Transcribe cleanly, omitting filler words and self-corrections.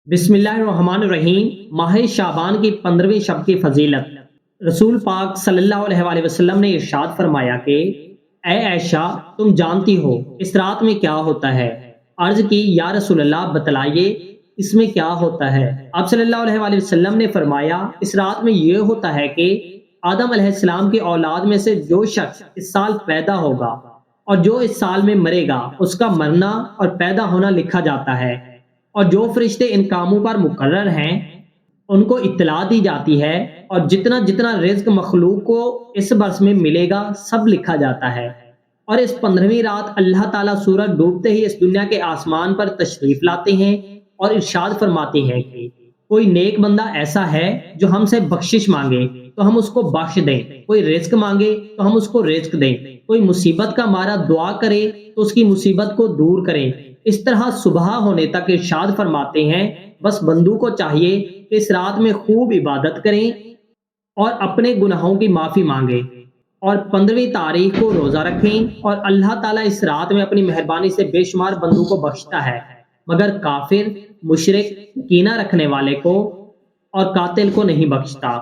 بسم اللہ الرحمن الرحیم۔ ماہ شعبان کی 15ویں شب کی فضیلت۔ رسول پاک صلی اللہ علیہ وآلہ وسلم نے ارشاد فرمایا کہ اے عائشہ، تم جانتی ہو اس رات میں کیا ہوتا ہے؟ عرض کی یا رسول اللہ بتلائیے اس میں کیا ہوتا ہے؟ آپ صلی اللہ علیہ وآلہ وسلم نے فرمایا اس رات میں یہ ہوتا ہے کہ آدم علیہ السلام کی اولاد میں سے جو شخص اس سال پیدا ہوگا اور جو اس سال میں مرے گا اس کا مرنا اور پیدا ہونا لکھا جاتا ہے، اور جو فرشتے ان کاموں پر مقرر ہیں ان کو اطلاع دی جاتی ہے، اور جتنا جتنا رزق مخلوق کو اس برس میں ملے گا سب لکھا جاتا ہے۔ اور اس 15ویں رات اللہ تعالیٰ سورج ڈوبتے ہی اس دنیا کے آسمان پر تشریف لاتے ہیں اور ارشاد فرماتے ہیں کہ کوئی نیک بندہ ایسا ہے جو ہم سے بخشش مانگے تو ہم اس کو بخش دیں، کوئی رزق مانگے تو ہم اس کو رزق دیں، کوئی مصیبت کا مارا دعا کرے تو اس کی مصیبت کو دور کریں۔ اس طرح صبح ہونے تک ارشاد فرماتے ہیں بس بندوں کو چاہیے کہ اس رات میں خوب عبادت کریں اور اپنے گناہوں کی معافی مانگیں، اور 15ویں تاریخ کو روزہ رکھیں، اور اللہ تعالیٰ اس رات میں اپنی مہربانی سے بے شمار بندوں کو بخشتا ہے، مگر کافر، مشرک، کینہ رکھنے والے کو اور قاتل کو نہیں بخشتا۔